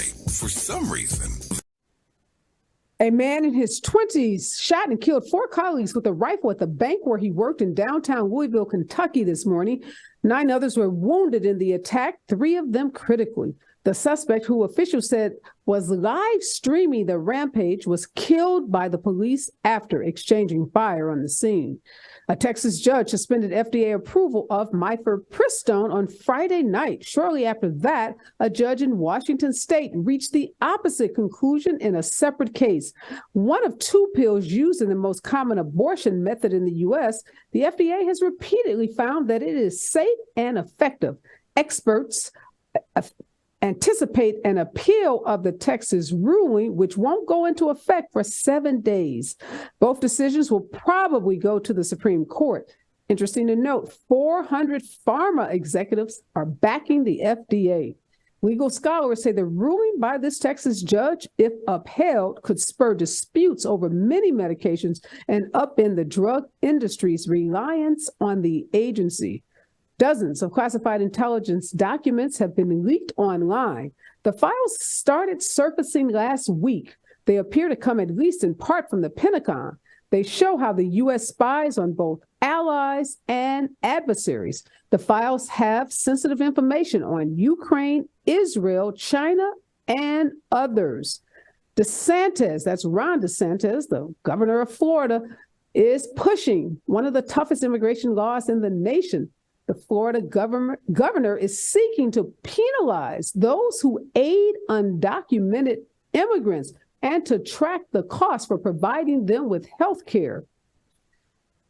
Saturday, for some reason. A man in his 20s shot and killed 4 colleagues with a rifle at the bank where he worked in downtown Louisville, Kentucky this morning. 9 others were wounded in the attack, 3 of them critically. The suspect, who officials said was live streaming the rampage, was killed by the police after exchanging fire on the scene. A Texas judge suspended FDA approval of mifepristone on Friday night. Shortly after that, a judge in Washington state reached the opposite conclusion in a separate case. One of 2 pills used in the most common abortion method in the U.S., the FDA has repeatedly found that it is safe and effective. Experts anticipate an appeal of the Texas ruling, which won't go into effect for 7 days. Both decisions will probably go to the Supreme Court. Interesting to note, 400 pharma executives are backing the FDA. Legal scholars say the ruling by this Texas judge, if upheld, could spur disputes over many medications and upend the drug industry's reliance on the agency. Dozens of classified intelligence documents have been leaked online. The files started surfacing last week. They appear to come at least in part from the Pentagon. They show how the U.S. spies on both allies and adversaries. The files have sensitive information on Ukraine, Israel, China, and others. DeSantis, that's Ron DeSantis, the governor of Florida, is pushing one of the toughest immigration laws in the nation. The Florida governor is seeking to penalize those who aid undocumented immigrants and to track the cost for providing them with health care.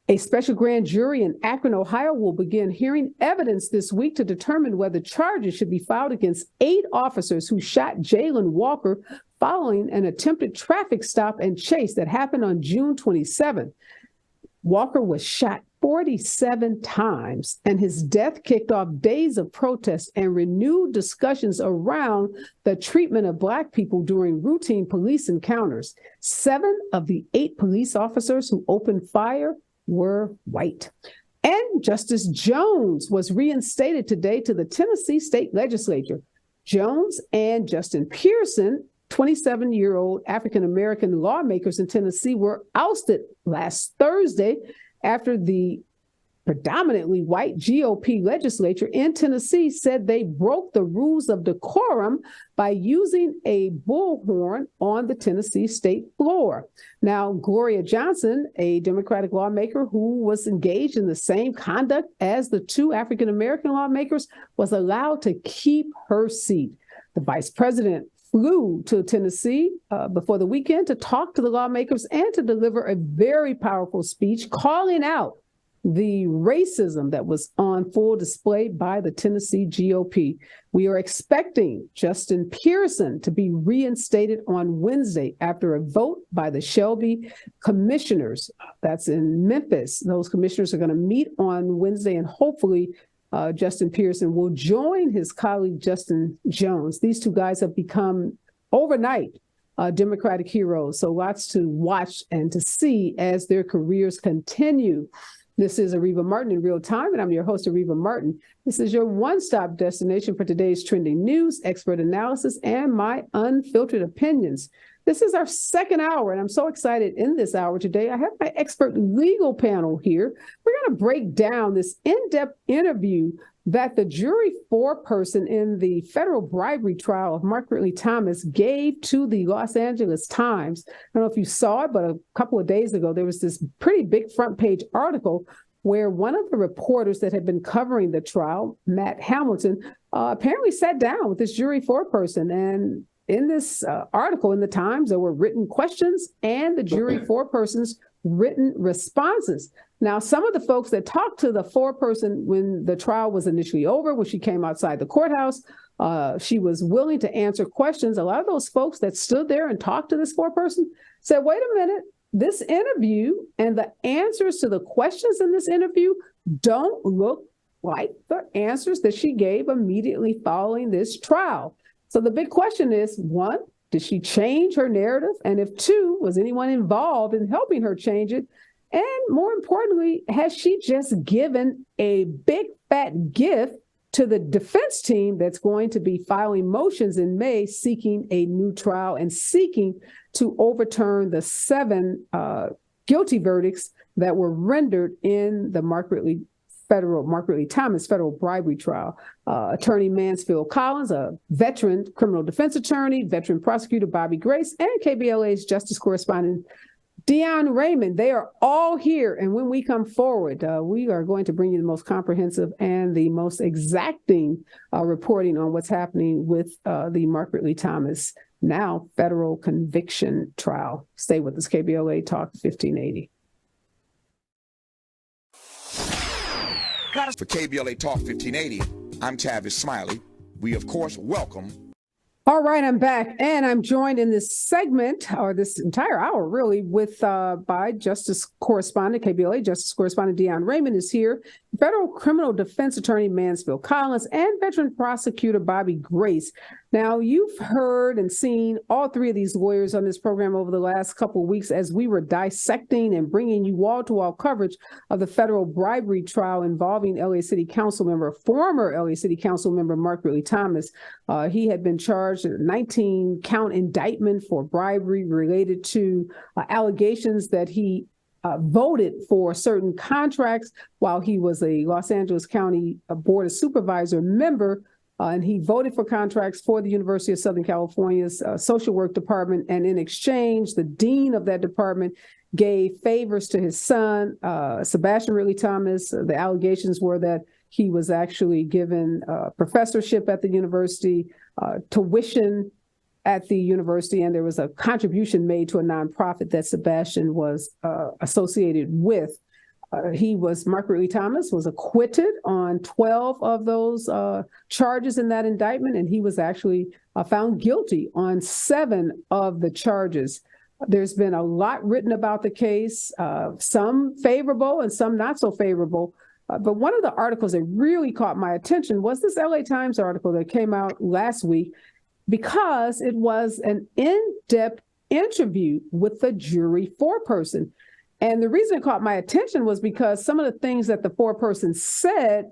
A special grand jury in Akron, Ohio, will begin hearing evidence this week to determine whether charges should be filed against 8 officers who shot Jayland Walker following an attempted traffic stop and chase that happened on June 27th. Walker was shot 47 times, and his death kicked off days of protests and renewed discussions around the treatment of Black people during routine police encounters. 7 of the 8 police officers who opened fire were white. And Justice Jones was reinstated today to the Tennessee State Legislature. Jones and Justin Pearson, 27-year-old African-American lawmakers in Tennessee, were ousted last Thursday after the predominantly white GOP legislature in Tennessee said they broke the rules of decorum by using a bullhorn on the Tennessee state floor. Now, Gloria Johnson, a Democratic lawmaker who was engaged in the same conduct as the 2 African-American lawmakers, was allowed to keep her seat. The vice president flew to Tennessee before the weekend to talk to the lawmakers and to deliver a very powerful speech calling out the racism that was on full display by the Tennessee GOP. We are expecting Justin Pearson to be reinstated on Wednesday after a vote by the Shelby commissioners. That's in Memphis. Those commissioners are going to meet on Wednesday, and hopefully Justin Pearson will join his colleague Justin Jones. These 2 guys have become overnight Democratic heroes. So lots to watch and to see as their careers continue. This is Areva Martin in real time, and I'm your host, Areva Martin. This is your one-stop destination for today's trending news, expert analysis, and my unfiltered opinions. This is our second hour, and I'm so excited in this hour today. I have my expert legal panel here. We're going to break down this in-depth interview that the jury foreperson in the federal bribery trial of Mark Ridley-Thomas gave to the Los Angeles Times. I don't know if you saw it, but a couple of days ago, there was this pretty big front page article where one of the reporters that had been covering the trial, Matt Hamilton, apparently sat down with this jury foreperson. And in this article in the Times, there were written questions and the jury foreperson's written responses. Now, some of the folks that talked to the foreperson when the trial was initially over, when she came outside the courthouse, she was willing to answer questions. A lot of those folks that stood there and talked to this foreperson said, wait a minute, this interview and the answers to the questions in this interview don't look like the answers that she gave immediately following this trial. So the big question is, 1, did she change her narrative? And if 2, was anyone involved in helping her change it? And more importantly, has she just given a big fat gift to the defense team that's going to be filing motions in May seeking a new trial and seeking to overturn the 7 guilty verdicts that were rendered in the Mark Ridley-Thomas federal bribery trial. Attorney Mansfield Collins, a veteran criminal defense attorney, veteran prosecutor Bobby Grace, and KBLA's justice correspondent Dion Raymond, they are all here. And when we come forward, we are going to bring you the most comprehensive and the most exacting reporting on what's happening with the Mark Ridley-Thomas now federal conviction trial. Stay with us, KBLA Talk 1580. For KBLA Talk 1580, I'm Tavis Smiley. We, of course, welcome. All right, I'm back, and I'm joined in this segment, or this entire hour, really, with by Justice Correspondent, KBLA Justice Correspondent Dion Raymond is here, federal criminal defense attorney Mansfield Collins, and veteran prosecutor Bobby Grace. Now, you've heard and seen all 3 of these lawyers on this program over the last couple of weeks as we were dissecting and bringing you wall-to-wall coverage of the federal bribery trial involving LA City Council member, former LA City Council member Mark Ridley-Thomas. He had been charged in a 19-count indictment for bribery related to allegations that he voted for certain contracts while he was a Los Angeles County Board of Supervisor member. And he voted for contracts for the University of Southern California's social work department. And in exchange, the dean of that department gave favors to his son, Sebastian Ridley-Thomas. The allegations were that he was actually given a professorship at the university, tuition at the university, and there was a contribution made to a nonprofit that Sebastian was associated with. Mark Ridley-Thomas was acquitted on 12 of those charges in that indictment, and he was actually found guilty on 7 of the charges. There's been a lot written about the case, some favorable and some not so favorable. But one of the articles that really caught my attention was this LA Times article that came out last week, because it was an in-depth interview with the jury foreperson. And the reason it caught my attention was because some of the things that the foreperson said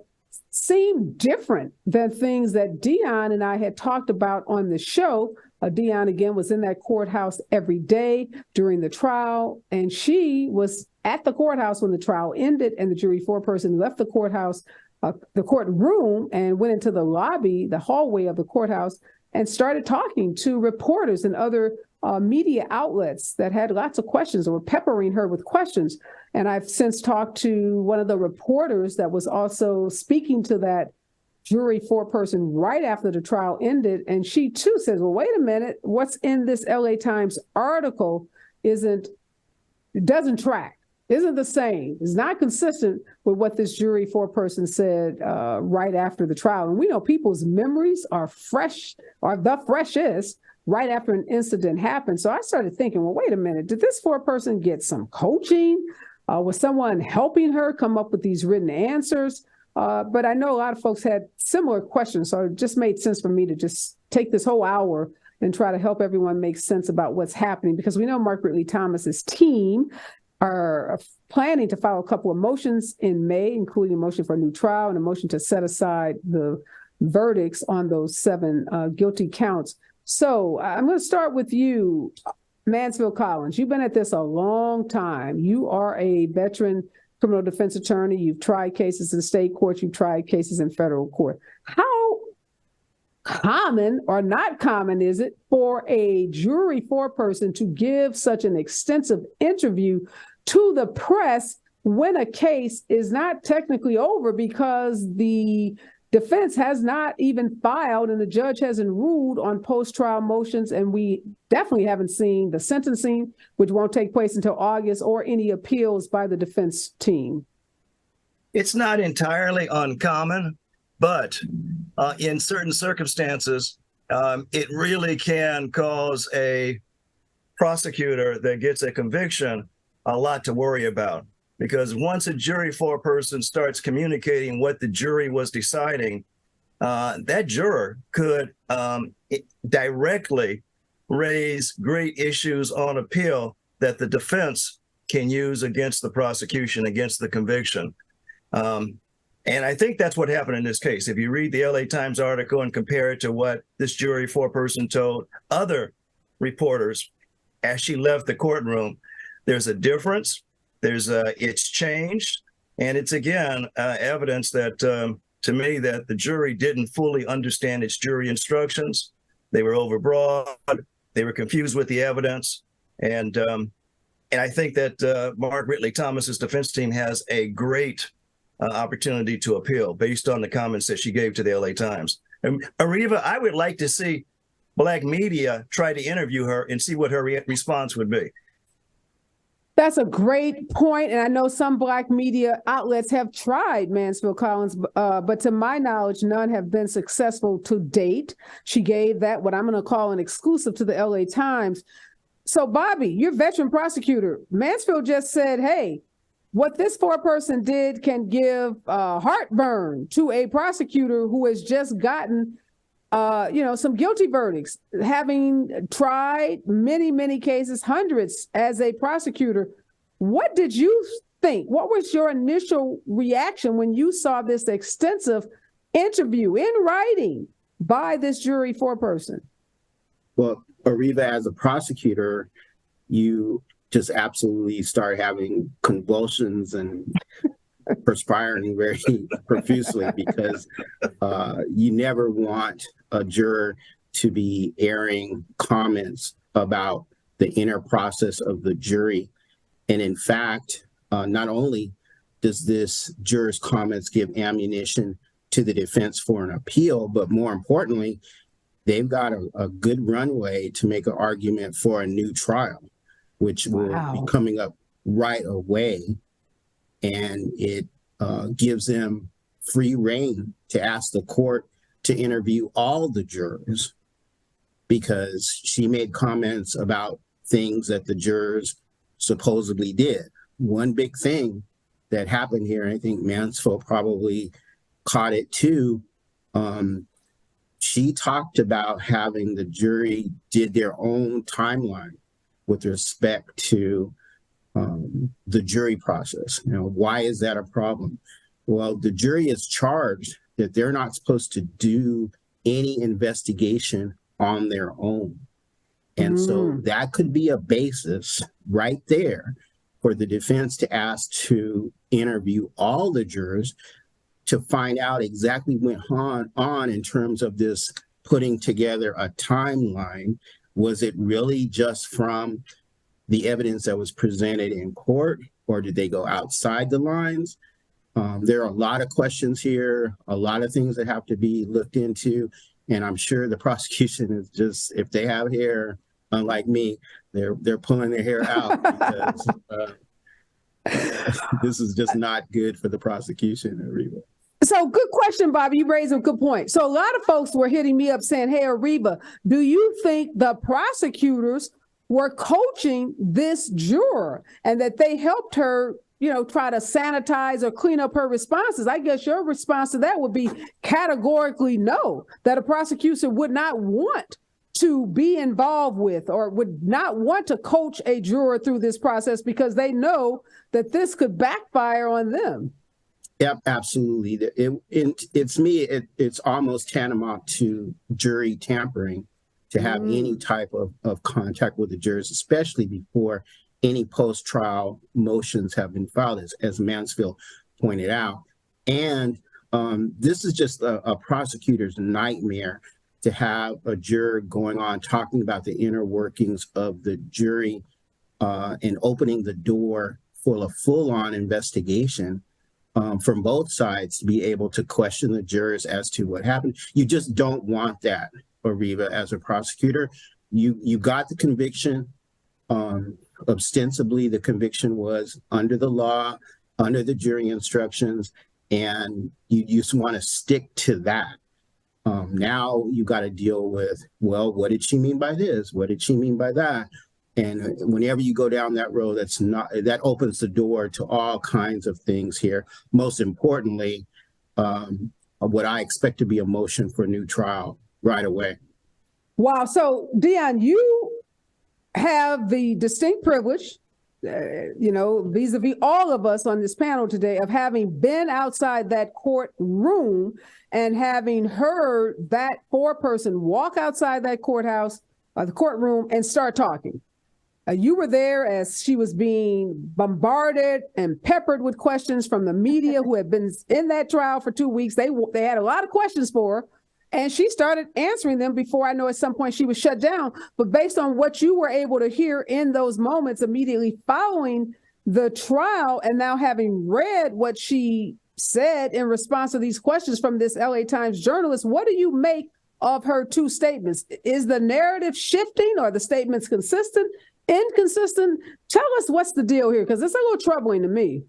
seemed different than things that Dion and I had talked about on the show. Dion, again, was in that courthouse every day during the trial, and she was at the courthouse when the trial ended, and the jury foreperson left the courthouse, the courtroom, and went into the lobby, the hallway of the courthouse, and started talking to reporters and other media outlets that had lots of questions or were peppering her with questions. And I've since talked to one of the reporters that was also speaking to that jury foreperson right after the trial ended. And she too says, well, wait a minute, what's in this LA Times article doesn't track, isn't the same, is not consistent with what this jury foreperson said right after the trial. And we know people's memories are fresh, or the freshest, right after an incident happened. So I started thinking, well, wait a minute, did this foreperson get some coaching? Was someone helping her come up with these written answers? But I know a lot of folks had similar questions, so it just made sense for me to just take this whole hour and try to help everyone make sense about what's happening, because we know Mark Ridley-Thomas's team are planning to file a couple of motions in May, including a motion for a new trial and a motion to set aside the verdicts on those 7 guilty counts. So I'm going to start with you, Mansfield Collins. You've been at this a long time. You are a veteran criminal defense attorney. You've tried cases in state court. You've tried cases in federal court. How common or not common is it for a jury foreperson to give such an extensive interview to the press when a case is not technically over because the defense has not even filed and the judge hasn't ruled on post-trial motions, and we definitely haven't seen the sentencing, which won't take place until August, or any appeals by the defense team? It's not entirely uncommon, but in certain circumstances, it really can cause a prosecutor that gets a conviction a lot to worry about. Because once a jury foreperson starts communicating what the jury was deciding, that juror could directly raise great issues on appeal that the defense can use against the prosecution, against the conviction. And I think that's what happened in this case. If you read the LA Times article and compare it to what this jury foreperson told other reporters as she left the courtroom, there's a difference. It's changed. And it's, again, evidence that, to me, that the jury didn't fully understand its jury instructions. They were overbroad. They were confused with the evidence. And I think that Mark Ridley-Thomas's defense team has a great opportunity to appeal based on the comments that she gave to the LA Times. And Areva, I would like to see Black media try to interview her and see what her response would be. That's a great point, and I know some Black media outlets have tried Mansfield Collins, but to my knowledge, none have been successful to date. She gave that what I'm going to call an exclusive to the LA Times. So, Bobby, you're a veteran prosecutor. Mansfield just said, hey, what this foreperson did can give heartburn to a prosecutor who has just gotten some guilty verdicts, having tried many, many cases, hundreds as a prosecutor. What did you think? What was your initial reaction when you saw this extensive interview in writing by this jury foreperson? Well, Areva, as a prosecutor, you just absolutely start having convulsions and perspiring very profusely because you never want a juror to be airing comments about the inner process of the jury. And in fact, not only does this juror's comments give ammunition to the defense for an appeal, but more importantly, they've got a good runway to make an argument for a new trial, which will be coming up right away. And it gives them free rein to ask the court to interview all the jurors because she made comments about things that the jurors supposedly did. One big thing that happened here, and I think Mansfield probably caught it too, she talked about having the jury did their own timeline with respect to the jury process. Why is that a problem? Well, the jury is charged that they're not supposed to do any investigation on their own. And so that could be a basis right there for the defense to ask to interview all the jurors to find out exactly what went on in terms of this putting together a timeline. Was it really just from the evidence that was presented in court, or did they go outside the lines? There are a lot of questions here, a lot of things that have to be looked into. And I'm sure the prosecution is just, if they have hair, unlike me, they're pulling their hair out because this is just not good for the prosecution, Areva. So good question, Bobby. You raised a good point. So a lot of folks were hitting me up saying, hey, Areva, do you think the prosecutors were coaching this juror and that they helped her, try to sanitize or clean up her responses? I guess your response to that would be categorically no, that a prosecutor would not want to be involved with or would not want to coach a juror through this process because they know that this could backfire on them. Yeah, absolutely. It's almost tantamount to jury tampering to have any type of contact with the jurors, especially before any post-trial motions have been filed, as Mansfield pointed out. And this is just a prosecutor's nightmare to have a juror going on talking about the inner workings of the jury and opening the door for a full-on investigation from both sides to be able to question the jurors as to what happened. You just don't want that, Areva, as a prosecutor. You got the conviction. Ostensibly, the conviction was under the law, under the jury instructions, and you just want to stick to that. Now you got to deal with, well, what did she mean by this? What did she mean by that? And whenever you go down that road, that opens the door to all kinds of things here. Most importantly, what I expect to be a motion for a new trial right away. Wow. So, Dion, you have the distinct privilege vis-a-vis all of us on this panel today, of having been outside that courtroom and having heard that foreperson walk outside that courthouse or the courtroom and start talking. You were there as she was being bombarded and peppered with questions from the media who had been in that trial for 2 weeks. They had a lot of questions for her, and she started answering them before I know at some point she was shut down. But based on what you were able to hear in those moments immediately following the trial, and now having read what she said in response to these questions from this LA Times journalist, what do you make of her two statements? Is the narrative shifting, or the statements consistent? Inconsistent? Tell us what's the deal here, because it's a little troubling to me.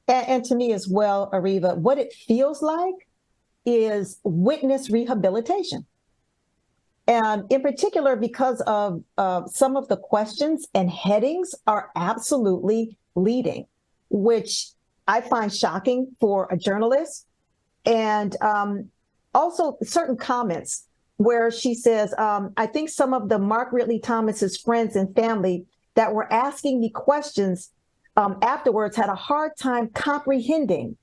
And to me as well, Areva, what it feels like is witness rehabilitation. And in particular, because of some of the questions and headings are absolutely leading, which I find shocking for a journalist. And also certain comments where she says, I think some of the Mark Ridley-Thomas's friends and family that were asking me questions afterwards had a hard time comprehending,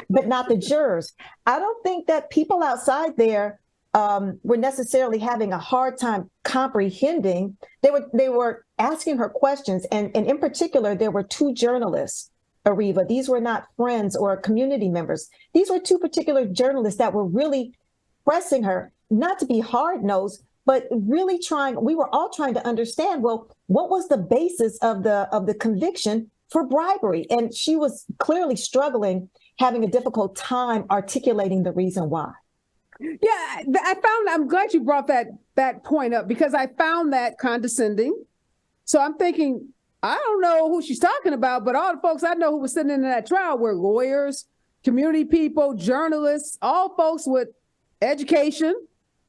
but not the jurors. I don't think that people outside there were necessarily having a hard time comprehending. They were asking her questions. And in particular, there were two journalists, Areva. These were not friends or community members. These were two particular journalists that were really pressing her, not to be hard-nosed, but really we were all trying to understand, well, what was the basis of the conviction for bribery? And she was clearly struggling, having a difficult time articulating the reason why. Yeah, I'm glad you brought that point up, because I found that condescending. So I'm thinking, I don't know who she's talking about, but all the folks I know who were sitting in that trial were lawyers, community people, journalists, all folks with education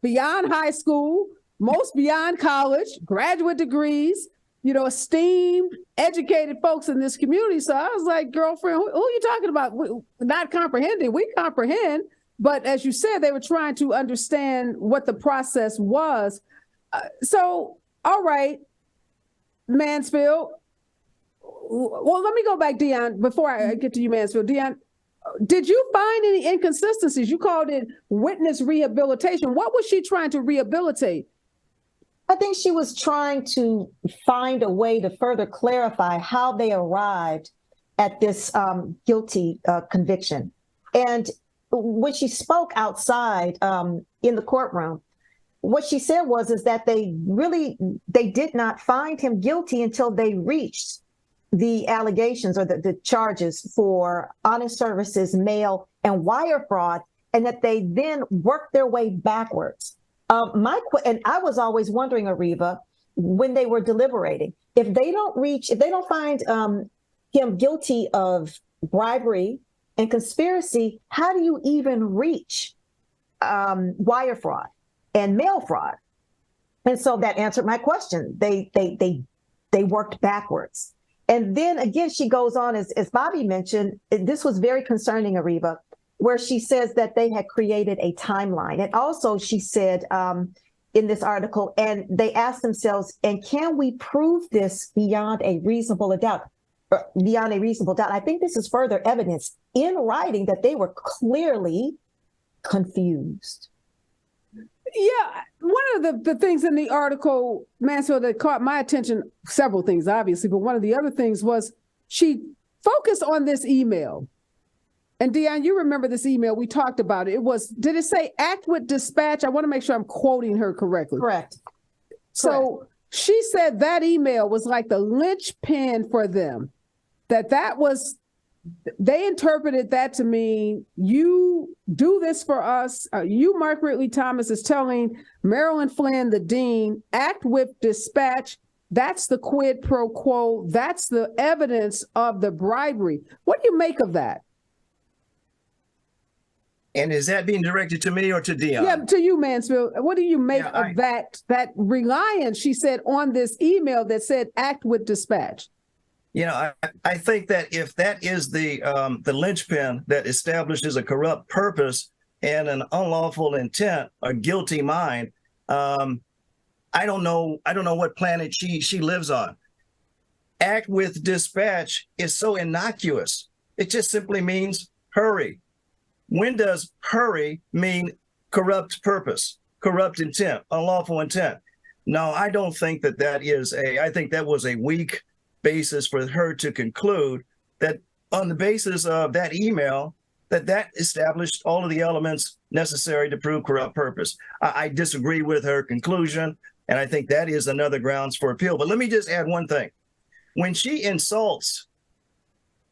beyond high school, most beyond college, graduate degrees, esteemed, educated folks in this community. So I was like, girlfriend, who are you talking about? Not comprehending. We comprehend. But as you said, they were trying to understand what the process was. So, all right, Mansfield. Well, let me go back, Dion, before I get to you, Mansfield. Dion, did you find any inconsistencies? You called it witness rehabilitation. What was she trying to rehabilitate? I think she was trying to find a way to further clarify how they arrived at this guilty conviction. And when she spoke outside in the courtroom, what she said is that they did not find him guilty until they reached the allegations or the charges for honest services, mail, and wire fraud, and that they then worked their way backwards. And I was always wondering, Areva, when they were deliberating, if they don't find him guilty of bribery and conspiracy, how do you even reach wire fraud and mail fraud? And so that answered my question. They worked backwards. And then again, she goes on, as Bobby mentioned, this was very concerning, Areva, where she says that they had created a timeline. And also she said in this article, and they asked themselves, and can we prove this beyond a reasonable doubt? Beyond a reasonable doubt. I think this is further evidence in writing that they were clearly confused. Yeah, one of the things in the article, Mansfield, that caught my attention, several things, obviously, but one of the other things was she focused on this email. And Dion, you remember this email, we talked about it. Did it say act with dispatch? I want to make sure I'm quoting her correctly. Correct. So she said that email was like the linchpin for them, they interpreted that to mean, you do this for us. You, Mark Ridley-Thomas, is telling Marilyn Flynn, the dean, act with dispatch. That's the quid pro quo. That's the evidence of the bribery. What do you make of that? And is that being directed to me or to Dion? Yeah, to you, Mansfield. What do you make of that reliance, she said, on this email that said act with dispatch? I think that if that is the linchpin that establishes a corrupt purpose and an unlawful intent, a guilty mind, I don't know what planet she lives on. act with dispatch is so innocuous. It just simply means hurry. When does hurry mean corrupt purpose, corrupt intent, unlawful intent? No, I don't think that I think that was a weak basis for her to conclude that on the basis of that email, that established all of the elements necessary to prove corrupt purpose. I disagree with her conclusion, and I think that is another grounds for appeal. But let me just add one thing. When she insults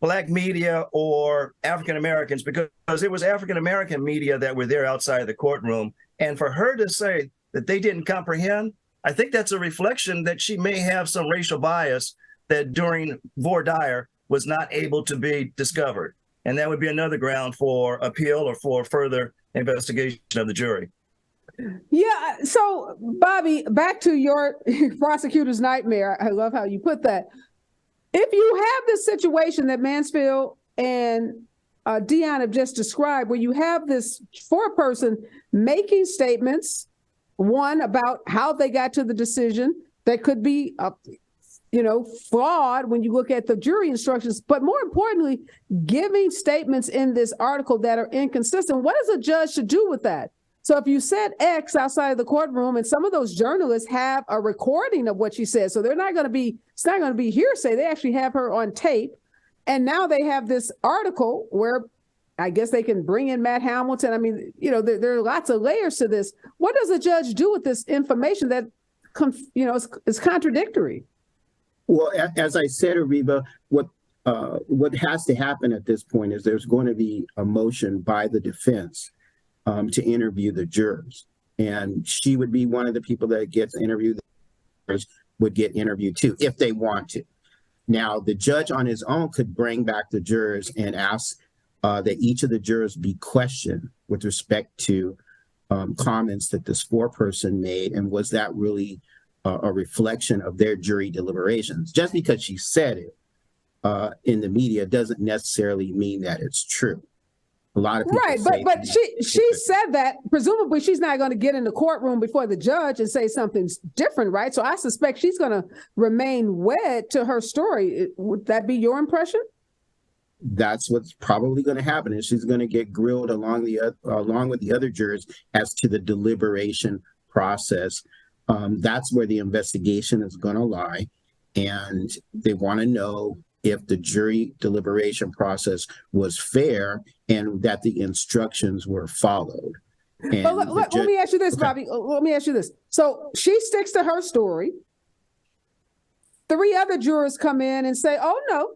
Black media or African Americans, because it was African American media that were there outside the courtroom, and for her to say that they didn't comprehend, I think that's a reflection that she may have some racial bias that during voir dire was not able to be discovered. And that would be another ground for appeal or for further investigation of the jury. Yeah. So, Bobby, back to your prosecutor's nightmare. I love how you put that. If you have this situation that Mansfield and Dion have just described, where you have this foreperson making statements, one about how they got to the decision that could be flawed when you look at the jury instructions, but more importantly, giving statements in this article that are inconsistent. What is a judge to do with that? So if you said X outside of the courtroom, and some of those journalists have a recording of what she said, so it's not going to be hearsay. They actually have her on tape. And now they have this article where I guess they can bring in Matt Hamilton. I mean, there are lots of layers to this. What does a judge do with this information that, is contradictory? Well, as I said, Areva, what has to happen at this point is there's going to be a motion by the defense to interview the jurors. And she would be one of the people that gets interviewed. The jurors would get interviewed too, if they want to. Now, the judge on his own could bring back the jurors and ask that each of the jurors be questioned with respect to comments that this foreperson made, and was that really a reflection of their jury deliberations? Just because she said it in the media doesn't necessarily mean that it's true. A lot of people but she said that. Presumably, she's not going to get in the courtroom before the judge and say something different, right? So I suspect she's going to remain wed to her story. Would that be your impression? That's what's probably going to happen, and she's going to get grilled along with the other jurors as to the deliberation process. That's where the investigation is going to lie, and they want to know if the jury deliberation process was fair and that the instructions were followed. And let me ask you this, okay. Bobby. Let me ask you this. So she sticks to her story. 3 other jurors come in and say, oh, no,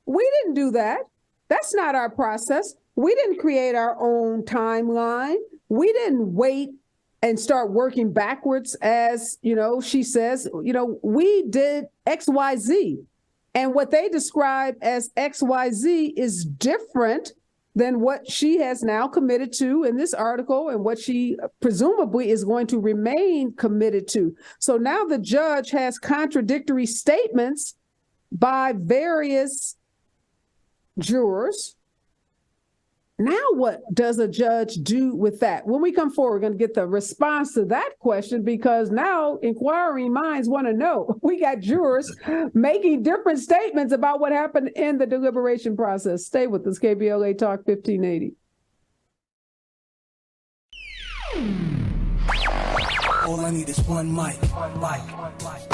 we didn't do that. That's not our process. We didn't create our own timeline. We didn't wait and start working backwards, as, she says, we did X, Y, Z. And what they describe as X, Y, Z is different than what she has now committed to in this article and what she presumably is going to remain committed to. So now the judge has contradictory statements by various jurors. Now what does a judge do with that? When we come forward, we're going to get the response to that question, because now inquiring minds want to know. We got jurors making different statements about what happened in the deliberation process. Stay with us, KBLA Talk 1580. All I need is one mic.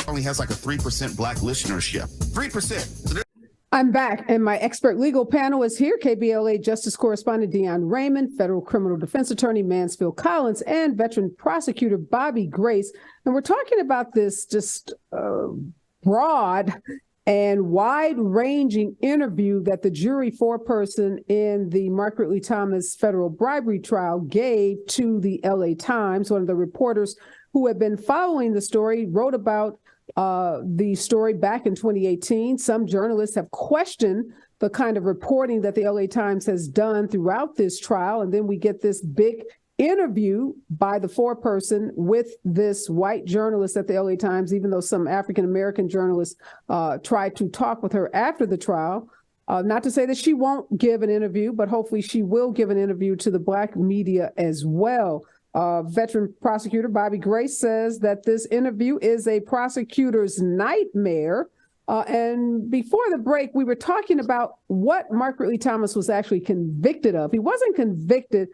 Only has like a 3% Black listenership. 3%. I'm back, and my expert legal panel is here. KBLA Justice Correspondent Dion Raymond, Federal Criminal Defense Attorney Mansfield Collins, and Veteran Prosecutor Bobby Grace. And we're talking about this just broad and wide-ranging interview that the jury foreperson in the Mark Ridley-Thomas federal bribery trial gave to the LA Times. One of the reporters who had been following the story wrote about the story back in 2018. Some journalists have questioned the kind of reporting that the LA Times has done throughout this trial. And then we get this big interview by the foreperson with this white journalist at the LA Times, even though some African-American journalists tried to talk with her after the trial. Not to say that she won't give an interview, but hopefully she will give an interview to the Black media as well. Veteran prosecutor Bobby Grace says that this interview is a prosecutor's nightmare. And before the break, we were talking about what Mark Ridley-Thomas was actually convicted of. He wasn't convicted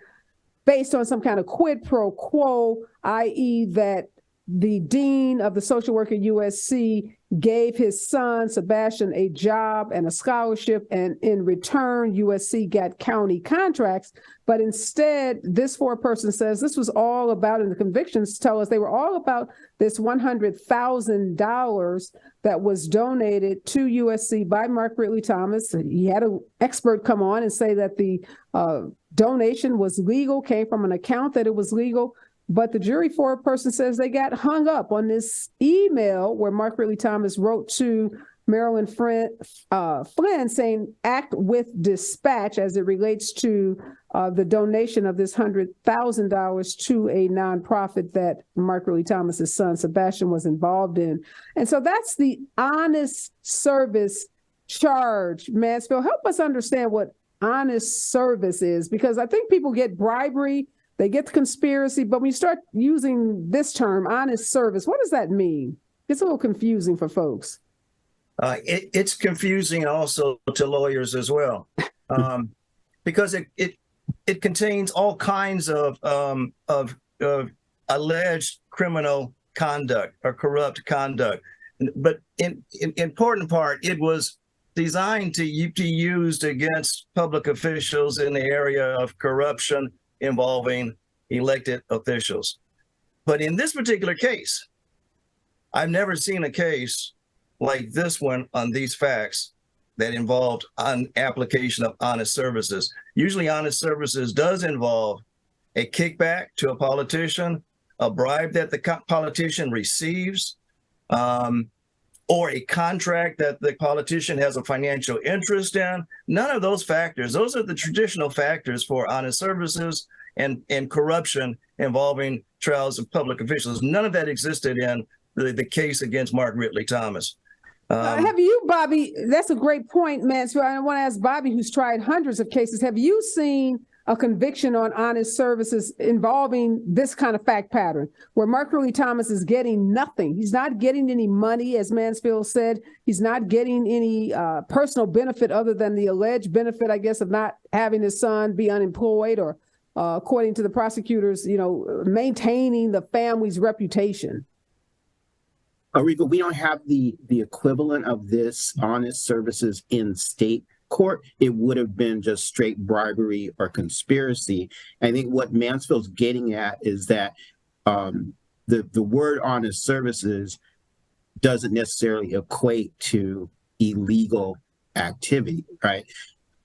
based on some kind of quid pro quo, i.e. that the dean of the social work at USC gave his son, Sebastian, a job and a scholarship, and in return, USC got county contracts. But instead, this foreperson says this was all about, and the convictions tell us they were all about this $100,000 that was donated to USC by Mark Ridley-Thomas. He had an expert come on and say that the donation was legal, came from an account that it was legal. But the jury foreperson says they got hung up on this email where Mark Ridley-Thomas wrote to Marilyn Flynn saying, act with dispatch as it relates to the donation of this $100,000 to a nonprofit that Mark Ridley-Thomas's son, Sebastian, was involved in. And so that's the honest service charge. Mansfield, help us understand what honest service is, because I think people get bribery, they get the conspiracy, but when you start using this term, honest service, what does that mean? It's a little confusing for folks. It's confusing also to lawyers as well, because it contains all kinds of alleged criminal conduct or corrupt conduct. But in important part, it was designed to be used against public officials in the area of corruption involving elected officials. But in this particular case, I've never seen a case like this one on these facts that involved an application of honest services. Usually honest services does involve a kickback to a politician, a bribe that the politician receives, or a contract that the politician has a financial interest in. None of those factors, those are the traditional factors for honest services and corruption involving trials of public officials. None of that existed in the case against Mark Ridley-Thomas. Have you, Bobby, that's a great point, Mansfield. I want to ask Bobby, who's tried hundreds of cases, have you seen a conviction on honest services involving this kind of fact pattern where Mark Ridley-Thomas is getting nothing? He's not getting any money, as Mansfield said. He's not getting any personal benefit other than the alleged benefit, I guess, of not having his son be unemployed or, according to the prosecutors, maintaining the family's reputation. Areva, we don't have the equivalent of this honest services in state court. It would have been just straight bribery or conspiracy. I think what Mansfield's getting at is that the word honest services doesn't necessarily equate to illegal activity, right?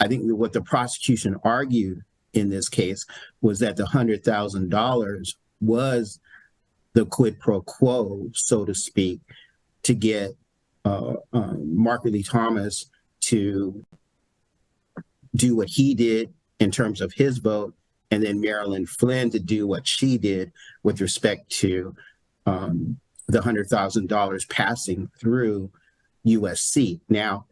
I think that what the prosecution argued in this case was that the $100,000 was the quid pro quo, so to speak, to get Mark Ridley-Thomas to do what he did in terms of his vote, and then Marilyn Flynn to do what she did with respect to the $100,000 passing through USC. Now,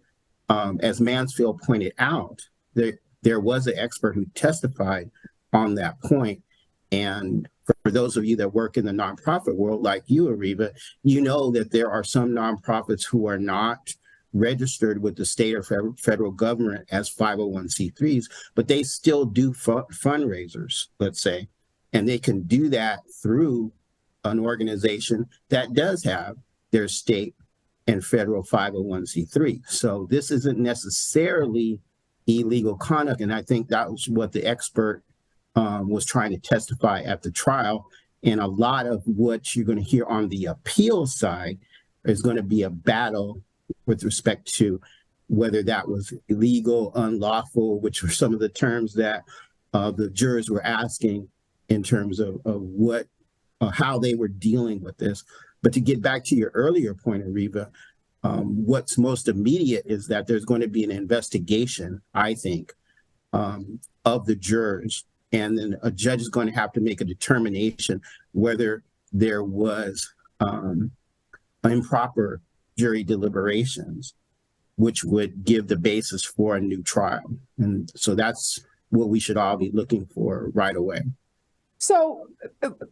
as Mansfield pointed out, there was an expert who testified on that point. And for those of you that work in the nonprofit world, like you, Areva, you know that there are some nonprofits who are not registered with the state or federal government as 501c3s, but they still do fundraisers, let's say, and they can do that through an organization that does have their state and federal 501c3. So this isn't necessarily illegal conduct, and I think that was what the expert was trying to testify at the trial. And a lot of what you're going to hear on the appeal side is going to be a battle with respect to whether that was illegal, unlawful, which were some of the terms that the jurors were asking in terms of what, how they were dealing with this. But to get back to your earlier point, Areva, what's most immediate is that there's going to be an investigation, I think, of the jurors. And then a judge is going to have to make a determination whether there was improper jury deliberations, which would give the basis for a new trial. And so that's what we should all be looking for right away. So,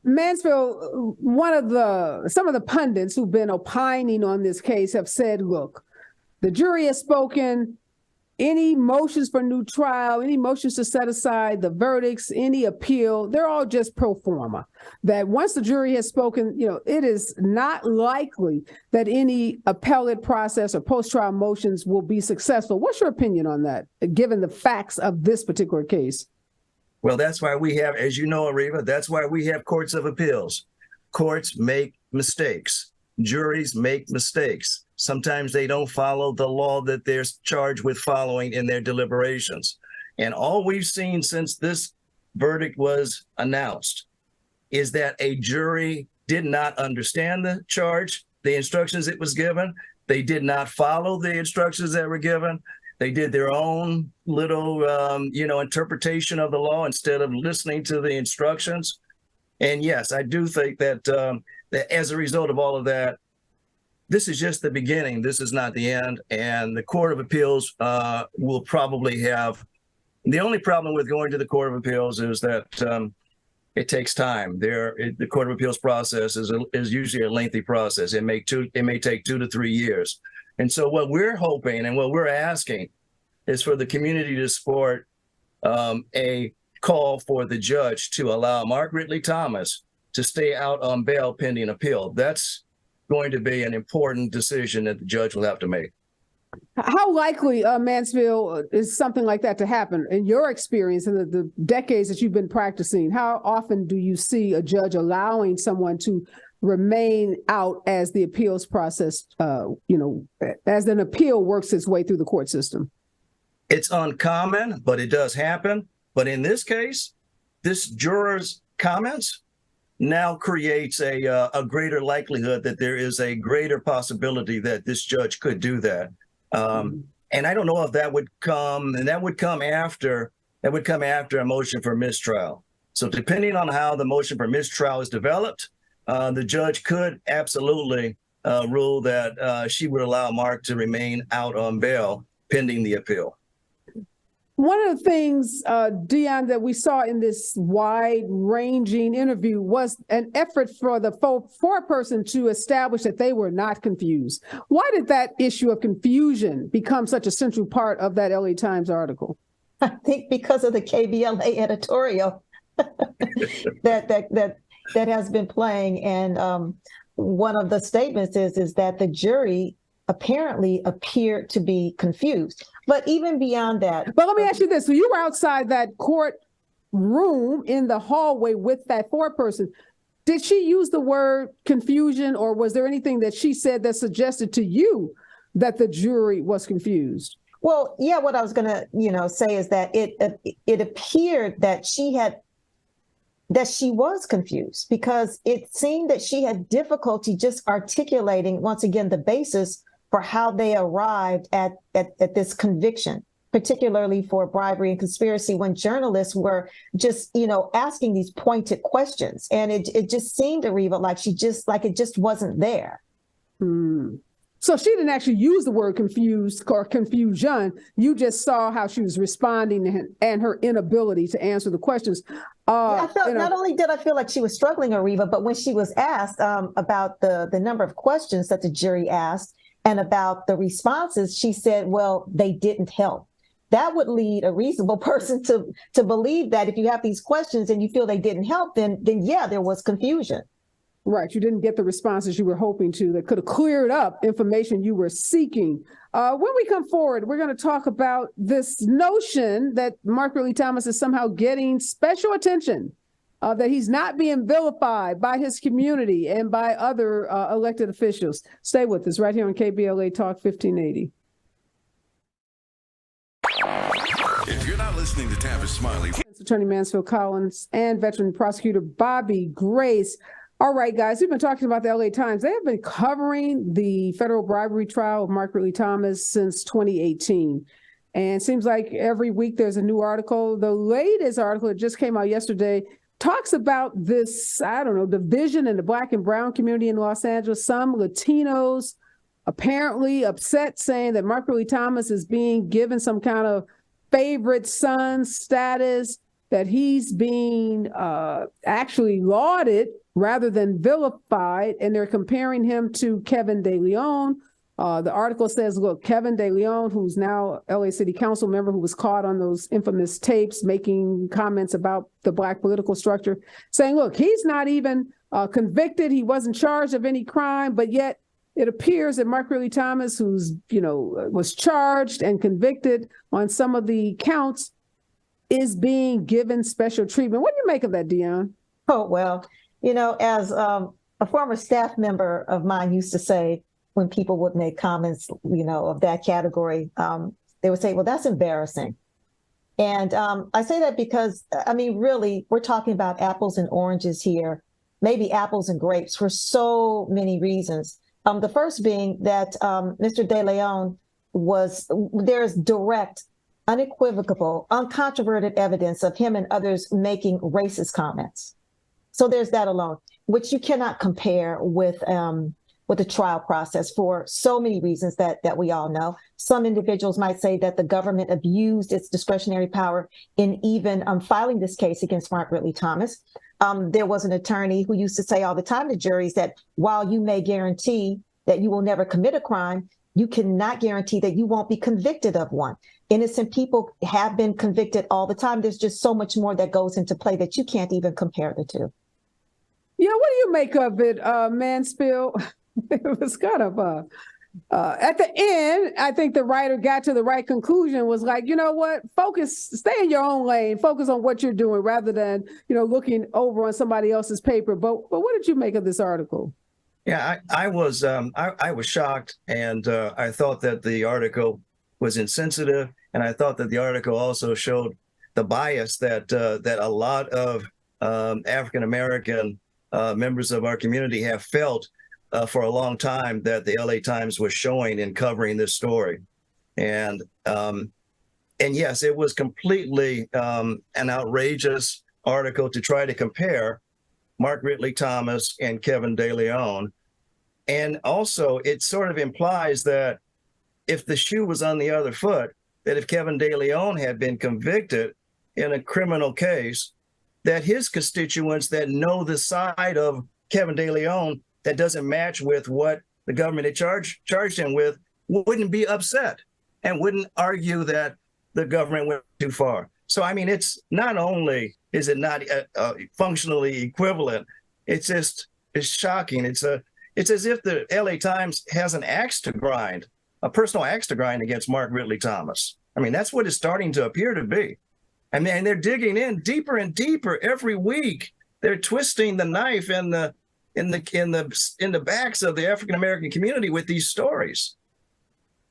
Mansfield, some of the pundits who've been opining on this case have said, look, The jury has spoken. Any motions for new trial, any motions to set aside the verdicts, any appeal, they're all just pro forma. That once the jury has spoken, it is not likely that any appellate process or post-trial motions will be successful. What's your opinion on that, given the facts of this particular case? Well, that's why we have, as you know, Areva, that's why we have courts of appeals. Courts make mistakes. Juries make mistakes. Sometimes they don't follow the law that they're charged with following in their deliberations. And all we've seen since this verdict was announced is that a jury did not understand the charge, the instructions it was given. They did not follow the instructions that were given. They did their own little, interpretation of the law instead of listening to the instructions. And yes, I do think that, that as a result of all of that, this is just the beginning. This is not the end. And the Court of Appeals will probably have, the only problem with going to the Court of Appeals is that it takes time. The Court of Appeals process is usually a lengthy process. It may take 2 to 3 years. And so what we're hoping and what we're asking is for the community to support a call for the judge to allow Mark Ridley-Thomas to stay out on bail pending appeal. That's going to be an important decision that the judge will have to make. How likely, Mansfield, is something like that to happen? In your experience, in the decades that you've been practicing, how often do you see a judge allowing someone to remain out as the appeals process, as an appeal works its way through the court system? It's uncommon, but it does happen. But in this case, this juror's comments now creates a greater likelihood that there is a greater possibility that this judge could do that. And I don't know if that would come, and that would come after a motion for mistrial. So depending on how the motion for mistrial is developed, the judge could absolutely rule that she would allow Mark to remain out on bail pending the appeal. One of the things, Dion, that we saw in this wide-ranging interview was an effort for the foreperson to establish that they were not confused. Why did that issue of confusion become such a central part of that LA Times article? I think because of the KBLA editorial that has been playing, and one of the statements is that the jury apparently appeared to be confused. But even beyond that. But let me ask you this. So you were outside that court room in the hallway with that foreperson. Did she use the word confusion, or was there anything that she said that suggested to you that the jury was confused? Well, yeah, what I was going to, say is that it appeared that she was confused, because it seemed that she had difficulty just articulating, once again, the basis for how they arrived at this conviction, particularly for bribery and conspiracy, when journalists were just, asking these pointed questions. And it just seemed, Areva, like it just wasn't there. So she didn't actually use the word confused or confusion. You just saw how she was responding and her inability to answer the questions. I felt, not only did I feel like she was struggling, Areva, but when she was asked about the number of questions that the jury asked, and about the responses, she said, well, they didn't help. That would lead a reasonable person to believe that if you have these questions and you feel they didn't help, then yeah, there was confusion. Right. You didn't get the responses you were hoping to that could have cleared up information you were seeking. When we come forward, we're going to talk about this notion that Mark Ridley-Thomas is somehow getting special attention, that he's not being vilified by his community and by other elected officials. Stay with us right here on KBLA Talk 1580. If you're not listening to Tavis Smiley, Attorney Mansfield Collins and veteran prosecutor Bobby Grace. All right, guys, we've been talking about the LA Times. They have been covering the federal bribery trial of Mark Ridley-Thomas since 2018. And it seems like every week there's a new article. The latest article that just came out yesterday talks about this, division in the Black and brown community in Los Angeles. Some Latinos apparently upset, saying that Mark Ridley-Thomas is being given some kind of favorite son status, that he's being actually lauded rather than vilified. And they're comparing him to Kevin De Leon, The article says, look, Kevin De Leon, who's now LA City Council member who was caught on those infamous tapes making comments about the Black political structure, saying, look, he's not even convicted. He wasn't charged of any crime, but yet it appears that Mark Ridley-Thomas, who's, was charged and convicted on some of the counts, is being given special treatment. What do you make of that, Dion? Oh, well, as a former staff member of mine used to say, when people would make comments, of that category, they would say, well, that's embarrassing. And I say that because, really, we're talking about apples and oranges here, maybe apples and grapes for so many reasons. The first being that Mr. De Leon there's direct, unequivocal, uncontroverted evidence of him and others making racist comments. So there's that alone, which you cannot compare with the trial process for so many reasons that we all know. Some individuals might say that the government abused its discretionary power in even filing this case against Mark Ridley-Thomas. There was an attorney who used to say all the time to juries that while you may guarantee that you will never commit a crime, you cannot guarantee that you won't be convicted of one. Innocent people have been convicted all the time. There's just so much more that goes into play that you can't even compare the two. Yeah, what do you make of it, Mansfield? It was kind of at the end, I think the writer got to the right conclusion, was like, you know what, stay in your own lane, focus on what you're doing rather than, looking over on somebody else's paper. But what did you make of this article? Yeah, I was shocked, and I thought that the article was insensitive, and I thought that the article also showed the bias that a lot of African American members of our community have felt for a long time that the LA Times was showing in covering this story. And yes, it was completely an outrageous article to try to compare Mark Ridley-Thomas and Kevin De Leon. And also it sort of implies that if the shoe was on the other foot, that if Kevin De Leon had been convicted in a criminal case, that his constituents that know the side of Kevin De Leon that doesn't match with what the government had charged him with wouldn't be upset and wouldn't argue that the government went too far. So, it's not only is it not functionally equivalent, it's shocking. It's as if the LA Times has an axe to grind, a personal axe to grind against Mark Ridley-Thomas. That's what it's starting to appear to be. And they're digging in deeper and deeper every week. They're twisting the knife in the backs of the African American community with these stories.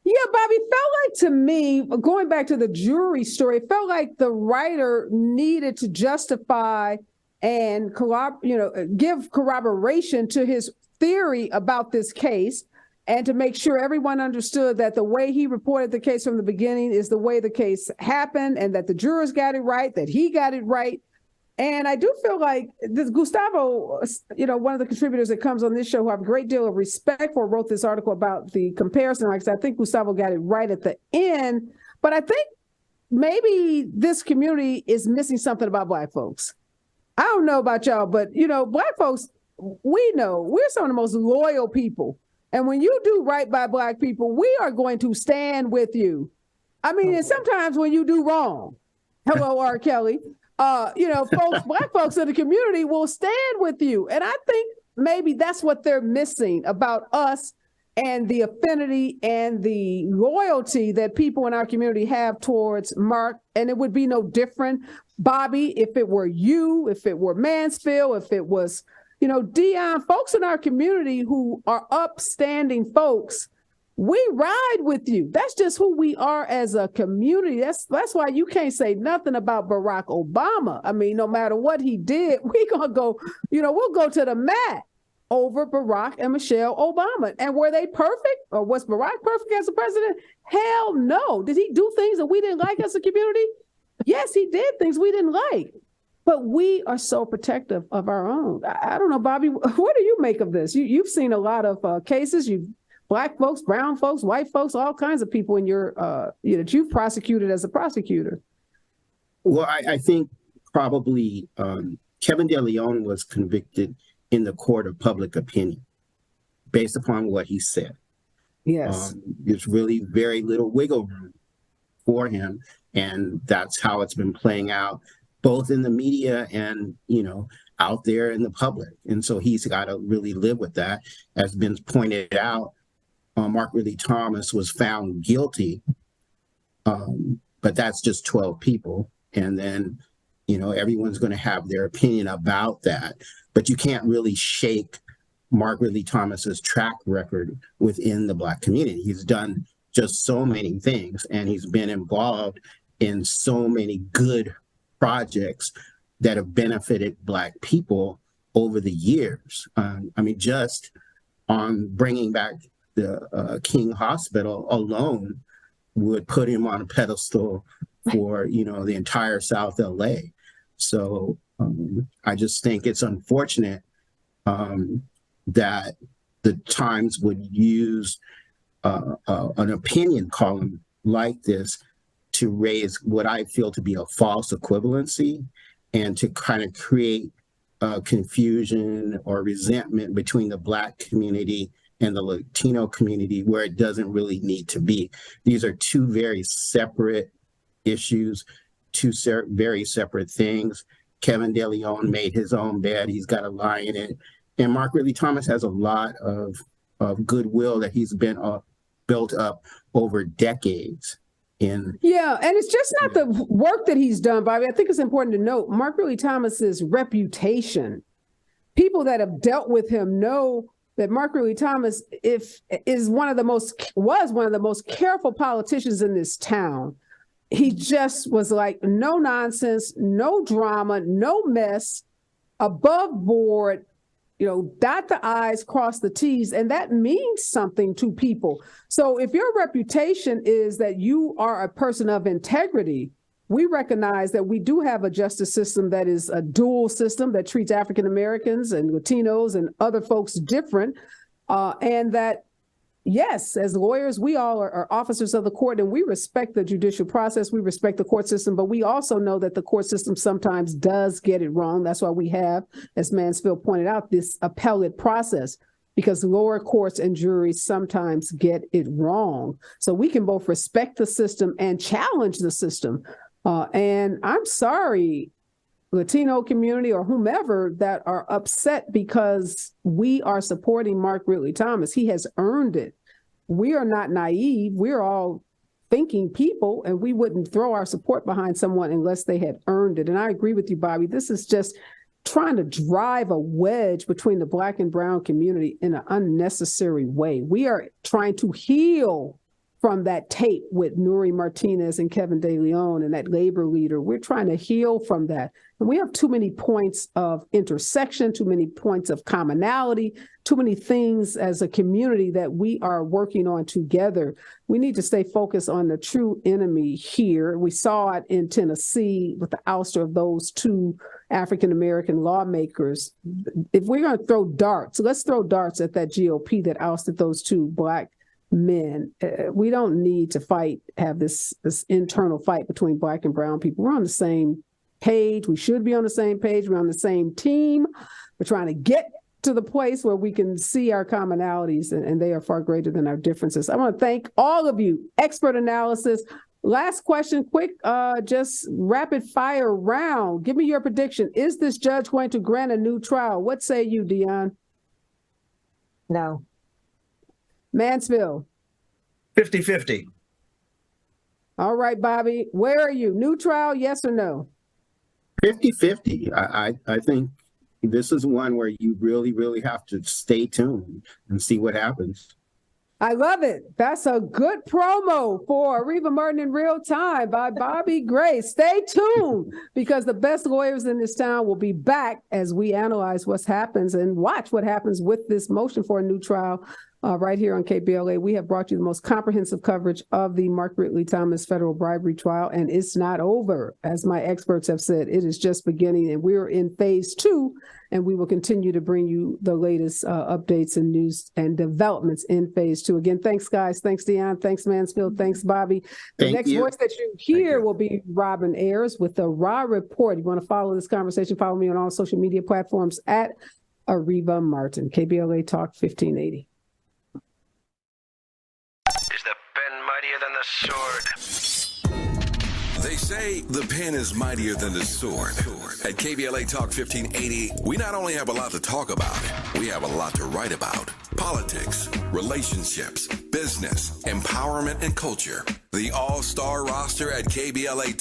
Yeah, Bobby, felt like to me, going back to the jury story, it felt like the writer needed to justify and give corroboration to his theory about this case, and to make sure everyone understood that the way he reported the case from the beginning is the way the case happened, and that the jurors got it right, that he got it right. And I do feel like this Gustavo, one of the contributors that comes on this show, who I have a great deal of respect for, wrote this article about the comparison. Like I said, I think Gustavo got it right at the end. But I think maybe this community is missing something about Black folks. I don't know about y'all, but, Black folks, we know we're some of the most loyal people. And when you do right by Black people, we are going to stand with you. And sometimes when you do wrong, hello, R. Kelly, Black folks in the community will stand with you. And I think maybe that's what they're missing about us, and the affinity and the loyalty that people in our community have towards Mark. And it would be no different, Bobby, if it were you, if it were Mansfield, if it was, Dion, folks in our community who are upstanding folks. We ride with you. That's just who we are as a community. That's why you can't say nothing about Barack Obama. No matter what he did, we're going to go, we'll go to the mat over Barack and Michelle Obama. And were they perfect? Or was Barack perfect as a president? Hell no. Did he do things that we didn't like as a community? Yes, he did things we didn't like. But we are so protective of our own. I don't know, Bobby, what do you make of this? You've seen a lot of cases. Black folks, brown folks, white folks, all kinds of people in your that you've prosecuted as a prosecutor. Well, I think probably Kevin De Leon was convicted in the court of public opinion based upon what he said. Yes. There's really very little wiggle room for him. And that's how it's been playing out, both in the media and, out there in the public. And so he's got to really live with that. As been pointed out, Mark Ridley-Thomas was found guilty, but that's just 12 people. And then, everyone's going to have their opinion about that. But you can't really shake Mark Ridley-Thomas's track record within the Black community. He's done just so many things, and he's been involved in so many good projects that have benefited Black people over the years. Just on bringing back the King Hospital alone would put him on a pedestal for, the entire South LA. So I just think it's unfortunate that the Times would use an opinion column like this to raise what I feel to be a false equivalency and to kind of create confusion or resentment between the Black community and the Latino community where it doesn't really need to be. These are two very separate issues, two very separate things. Kevin De Leon made his own bed. He's got to lie in it. And Mark Ridley-Thomas has a lot of goodwill that he's been built up over decades. And it's just not the work that he's done, Bobby. I think it's important to note Mark Ridley-Thomas's reputation. People that have dealt with him know that Mark Ridley-Thomas was one of the most careful politicians in this town. He just was like, no nonsense, no drama, no mess, above board, dot the I's, cross the T's, and that means something to people. So if your reputation is that you are a person of integrity, we recognize that we do have a justice system that is a dual system that treats African Americans and Latinos and other folks different, and that, yes, as lawyers, we all are officers of the court, and we respect the judicial process. We respect the court system, but we also know that the court system sometimes does get it wrong. That's why we have, as Mansfield pointed out, this appellate process, because lower courts and juries sometimes get it wrong. So we can both respect the system and challenge the system. And I'm sorry, Latino community or whomever that are upset because we are supporting Mark Ridley-Thomas. He has earned it. We are not naive. We're all thinking people, and we wouldn't throw our support behind someone unless they had earned it. And I agree with you, Bobby. This is just trying to drive a wedge between the Black and brown community in an unnecessary way. We are trying to heal from that tape with Nuri Martinez and Kevin De Leon and that labor leader. We're trying to heal from that. And we have too many points of intersection, too many points of commonality, too many things as a community that we are working on together. We need to stay focused on the true enemy here. We saw it in Tennessee with the ouster of those two African-American lawmakers. If we're going to throw darts, let's throw darts at that GOP that ousted those two Black men. We don't need to have this internal fight between Black and brown people. We're on the same page. We should be on the same page. We're on the same team. We're trying to get to the place where we can see our commonalities, and they are far greater than our differences. I want to thank all of you. Expert analysis. Last question, quick, just rapid fire round. Give me your prediction. Is this judge going to grant a new trial? What say you, Dion? No. Mansfield. 50-50. All right, Bobby, where are you? New trial, yes or no? 50-50. I think this is one where you really, really have to stay tuned and see what happens. I love it. That's a good promo for Areva Martin in Real Time by Bobby Gray. Stay tuned because the best lawyers in this town will be back as we analyze what happens and watch what happens with this motion for a new trial. Right here on KBLA, we have brought you the most comprehensive coverage of the Mark Ridley-Thomas federal bribery trial, and it's not over. As my experts have said, it is just beginning, and we're in phase 2, and we will continue to bring you the latest updates and news and developments in phase 2. Again, thanks, guys. Thanks, Dion. Thanks, Mansfield. Thanks, Bobby. The next voice that you hear will be Robin Ayers with the Raw Report. You want to follow this conversation, follow me on all social media platforms at Areva Martin. KBLA Talk 1580. mightier than the sword. They say the pen is mightier than the sword. At KBLA Talk 1580, we not only have a lot to talk about, we have a lot to write about. Politics, relationships, business, empowerment, and culture. The all-star roster at KBLA